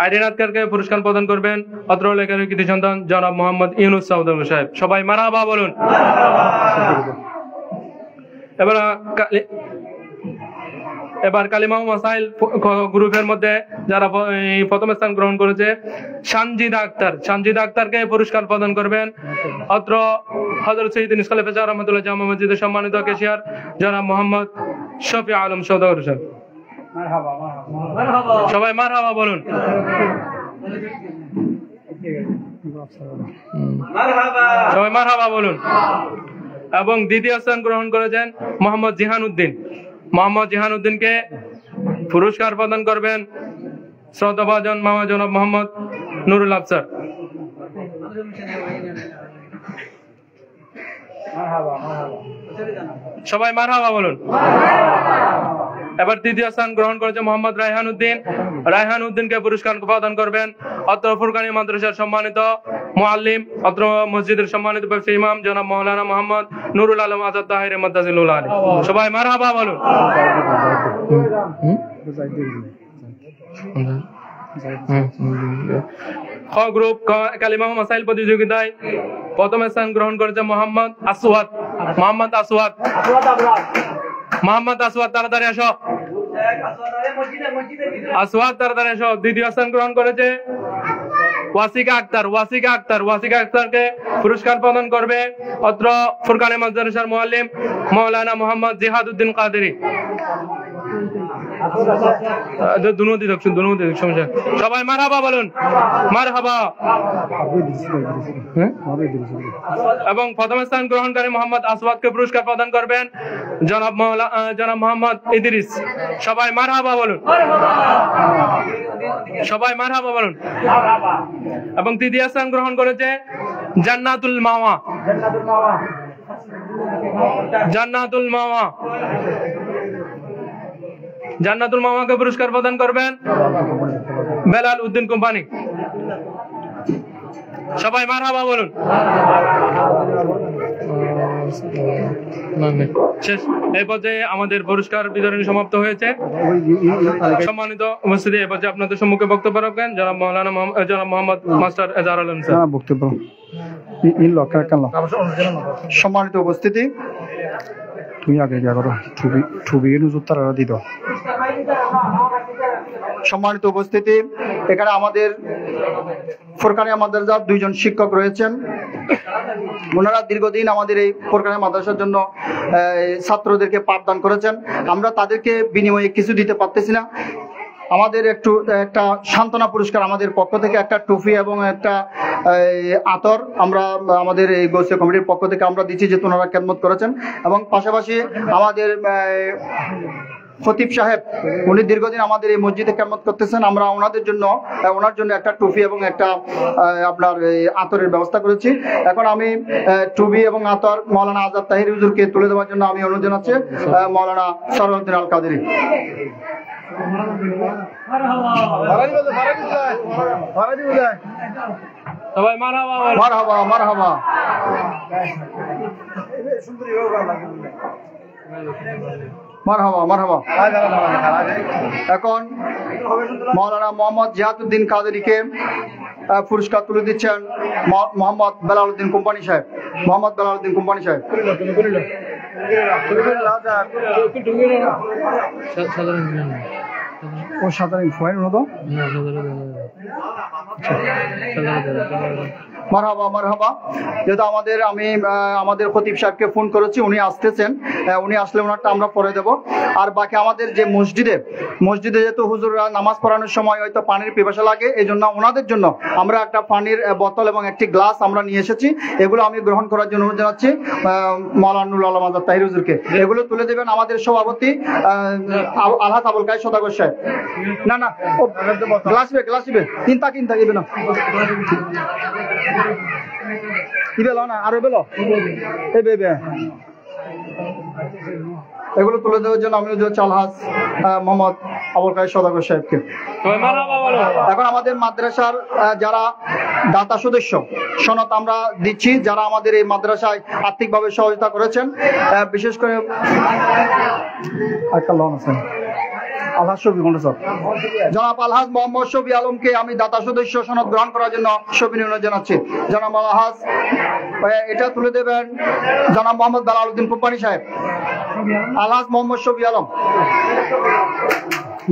S3: আইরিন আক্তারকে পুরস্কার প্রদান করবেন অত্র এলাকার কৃতি সন্তান জনাব মোহাম্মদ ইউনুস সাউদাগর সাহেব। সবাই মারহাবা বলুন। এবার কালিমা মাসাইল গ্রুপের মধ্যে যারা প্রথম স্থান গ্রহণ করেছে সানজিদা আক্তার। সানজিদা আক্তারকে পুরস্কার প্রদান করবেন অত্র হযরত সৈয়দ খলিফা রহমাতুল্লাহ জামা মসজিদের সম্মানিত কেশিয়ার জনাব মোহাম্মদ শফি আলম সাউদাগর সাহেব। সবাই মারহাবা বলুন। সবাই মারহাবা বলুন। এবং দ্বিতীয় স্থান গ্রহণ করেছেন মোহাম্মদ জিহান উদ্দিন। মোহাম্মদ জিহান উদ্দিনকে পুরস্কার প্রদান করবেন শ্রদ্ধাভাজন মামা জনাব মোহাম্মদ নুরুল আফসার। সবাই মারহাবা বলুন। এবার তৃতীয় স্থান গ্রহণ করেছে মোহাম্মদ রায়হান উদ্দিন। রায়হান উদ্দিনকে পুরস্কার প্রদান করবেন অত্র ফুরকানি মাদ্রাসার সম্মানিত মুআল্লিম অত্র মসজিদের সম্মানিত ব্যবসায়ী ইমাম জনাব মাওলানা মোহাম্মদ নুরুল আলম আজাদ তাহির মাদ্দাজিলুল আলী। সবাই মারহাবা বলুন। খ গ্রুপ কালিমা মাসাইল প্রতিযোগিতায় প্রথম স্থান গ্রহণ করেছে মোহাম্মদ আসওয়াদ। মোহাম্মদ আসওয়াদ, মোহাম্মদ আসওয়াদ তাড়াতাড়ি আসো। আসওয়াদ তাড়াতাড়ি আসো। দ্বিতীয় স্থান গ্রহণ করেছে ওয়াসিকা আক্তার। ওয়াসিকা আক্তার, ওয়াসিকা আক্তারকে পুরস্কার প্রদান করবে অত্র ফুরকানে মাদ্রাসার মুআল্লিম মাওলানা মোহাম্মদ জিহাদ উদ্দিন কাদেরী। সবাই মারহাবা বলুন। মারহাবা। এবং প্রথম স্থান গ্রহণকারী মোহাম্মদ আসওয়াদকে পুরস্কার প্রদান করবেন জনাব মোহাম্মদ ইদ্রিস। সবাই মারহাবা বলুন। সবাই মারহাবা বলুন। এবং তৃতীয় স্থান গ্রহণ করেছে জান্নাতুল মাওয়া। জান্নাতুল মাওয়া, জান্নাতুল মাওয়াকে পুরস্কার প্রদান করবেন বেলাল উদ্দিন কোম্পানি। সবাই মারহাবা বলুন। শেষ। এই পর্যায়ে আমাদের পুরস্কার বিতরণী সমাপ্ত হয়েছে। সম্মানিত উপস্থিতি, এই পর্যায়ে আপনাদের সম্মুখে বক্তব্য রাখবেন জনাব মাওলানা জনাব মোহাম্মদ মাস্টার এজাহার আলম স্যার।
S5: বক্তব্য। সম্মানিত উপস্থিতি, তুমি আগে গিয়া করো ছবি তারা দিত। সম্মানিত উপস্থিতি, এখানে আমাদের ফুরকানিয়া মাদ্রাসার দুইজন শিক্ষক রয়েছেন। ওনারা দীর্ঘদিন আমাদের এই ফুরকানিয়া মাদ্রাসার জন্য ছাত্রদেরকে পাঠদান করেছেন। আমরা তাদেরকে বিনিময়ে কিছু দিতে পারতেছি না। আমাদের একটা সান্ত্বনা পুরস্কার আমাদের পক্ষ থেকে একটা ট্রফি এবং একটা আতর আমরা আমাদের এই গোসিয়া কমিটির পক্ষ থেকে আমরা দিচ্ছি, যেহেতু ওনারা খেদমত করেছেন। এবং পাশাপাশি আমাদের খতিব সাহেব, উনি দীর্ঘদিন আমাদের এই মসজিদে খেদমত করতেছেন। আমরা ওনার জন্য একটা ট্রফি এবং একটা আপনার আতরের ব্যবস্থা করেছি। এখন আমি টুবি এবং আতর মাওলানা আজাদ তাহির হুজুরকে তুলে দেওয়ার জন্য আমি অনুরোধ জানাচ্ছি মাওলানা সরওয়ারউদ্দিন আল কাদেরী।
S3: সবাই মারহাবা
S5: মারহাবা মারহাবা। মারহাবা মারহাবা। এখন মাওলানা মোহাম্মদ জিহাদ উদ্দিন কাদেরীকে পুরস্কার তুলে দিচ্ছেন মোহাম্মদ বেলাল উদ্দিন কোম্পানি সাহেব। মোহাম্মদ বেলাল উদ্দিন কোম্পানি সাহেব। ও সাধারণ ফয়ের হতো। মারহাবা মারহাবা। যেহেতু আমাদের খতিব সাহেবকে ফোন করেছি, উনি আসতেছেন, উনি আসলে ওনারটা আমরা পরে দেব। আর বাকি আমাদের যে মসজিদে যেহেতু হুজুররা নামাজ পড়ানোর সময় হয়তো পানির পিপাসা লাগে, এই জন্য ওনাদের জন্য আমরা একটা পানির বোতল এবং একটি গ্লাস আমরা নিয়ে এসেছি। এগুলো আমি গ্রহণ করার জন্য অনুরোধ জানাচ্ছি মাওলানা নুরুল আলম আজাদ তাহির হুজুরকে। এগুলো তুলে দেবেন আমাদের সভাপতি আলহাজ আবুল কায়েস সদাগর সাহেব। না না, গ্লাস ইবে তিনটা ইবে না ইবে লো না, আরো বেলো এবে এগুলো তুলে দেওয়ার জন্য আমি আলহাজ মোহাম্মদ আবুল কায়েস সদাগর সাহেবকে। এখন আমাদের মাদ্রাসার যারা দাতা সদস্য সনদ আমরা দিচ্ছি, যারা আমাদের এই মাদ্রাসায় আর্থিকভাবে সহযোগিতা করেছেন, বিশেষ করে জনাব আলহাজ মোহাম্মদ শফি আলমকে আমি দাতা সদস্য সনদ গ্রহণ করার জন্য সবিনয় অনুরোধ জানাচ্ছি। জনাব আলহাজ এটা তুলে দেবেন জনাব মোহাম্মদ বেলাল উদ্দিন কোম্পানি সাহেব। আলহাজ মোহাম্মদ শফি আলম,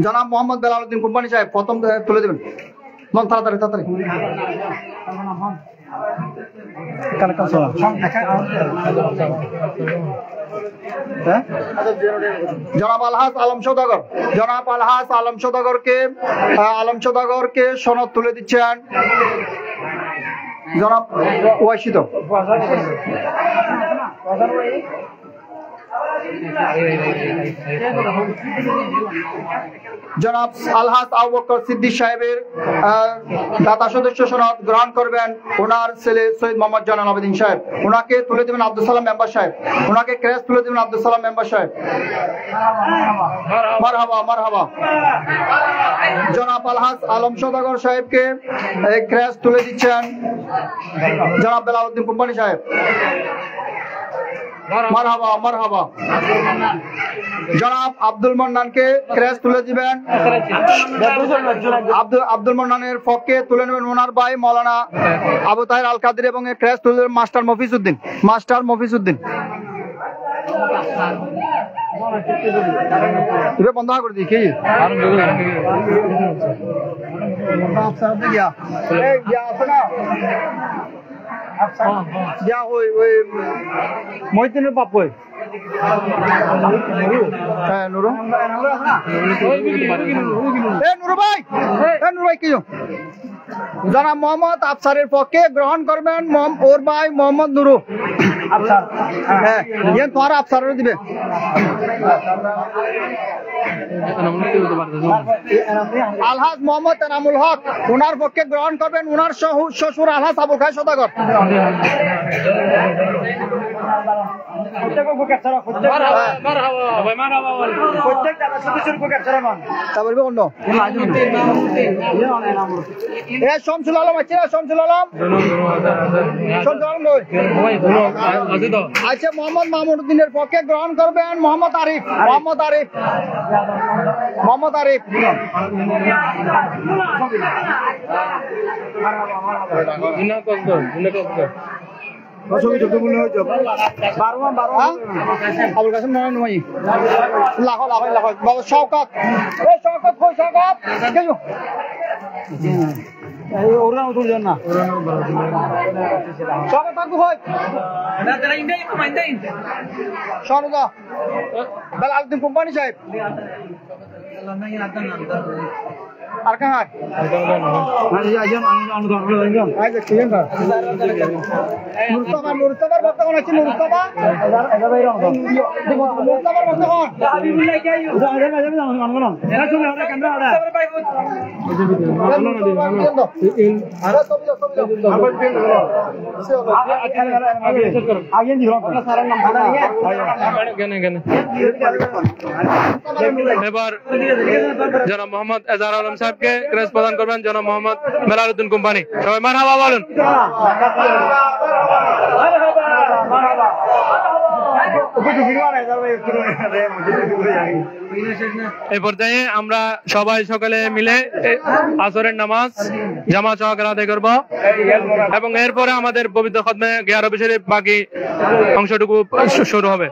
S5: জনাব মোহাম্মদ বেলাল উদ্দিন কোম্পানি সাহেব প্রথম তুলে দেবেন। তাড়াতাড়ি জনাব আলহাজ আলম সওদাগরকে সনদ তুলে দিচ্ছেন জনাব ওয়াইশিদ। জনাব আলহাজ আবু বকর সিদ্দিক সাহেবের দাতা সদস্য সনদ গ্রহণ করবেন ওনার ছেলে সৈয়দ মোহাম্মদ জানাল আবেদিন সাহেব। ওনাকে তুলে দেবেন আব্দুল সালাম মেম্বার সাহেব। ওনাকে ক্রেস তুলে দেবেন আব্দুল সালাম মেম্বার সাহেব। মারহাবা মারহাবা। জনাব আলহাজ আলম সওদাগর সাহেবকে ক্রেস তুলে দিচ্ছেন জনাব বেলাল উদ্দিন কোম্পানি সাহেব। মারহাবা মারহাবা। জনাব আব্দুল মান্নানকে ক্রেস তুলে দিবেন। আব্দুল মান্নানের পক্ষে তুলে নেবেন ওনার ভাই মাওলানা আবু তাহের আল কাদের এবং ক্রেস তুলে দেবেন মাস্টার মফিজউদ্দিন। বন্ধ করে দিই কি মহিদিনের বাপ কই? হ্যাঁ নুরু ভাই কি জনাব মোহাম্মদ আফসারের পক্ষে গ্রহণ করবেন ওর ভাই মোহাম্মদ নুরু। হ্যাঁ তোমার আফসারের দিবে। আলহাজ মোহাম্মদ এনামুল হক ওনার পক্ষে গ্রহণ করবেন ওনার শ্বশুর আলহাজ আবুল কায়েস সওদাগর। শামসুল আলম আছে না? শামসুল আলম আচ্ছা। মোহাম্মদ মামুনুদ্দিনের পক্ষে গ্রহণ করবেন মোহাম্মদ আরিফ। আবুল কাসেম নয় শওকত কোম্পানি সাহেব। আর কাহার নুরুস্তাবার বর্তমান আছে।
S3: এবার জনাব মোহাম্মদ এজাহার আলম সাহেবকে ক্রেস প্রদান করবেন জনাব মোহাম্মদ বেলাল উদ্দিন কোম্পানি। সবাই মারহাবা বলুন। এই পর্যায়ে আমরা সকলে মিলে আসরের নামাজ জামাত সহকারে আদায় করব এবং এরপরে আমাদের পবিত্র খতমে গিয়ার শরীফ বাকি অংশটুকু শুরু হবে।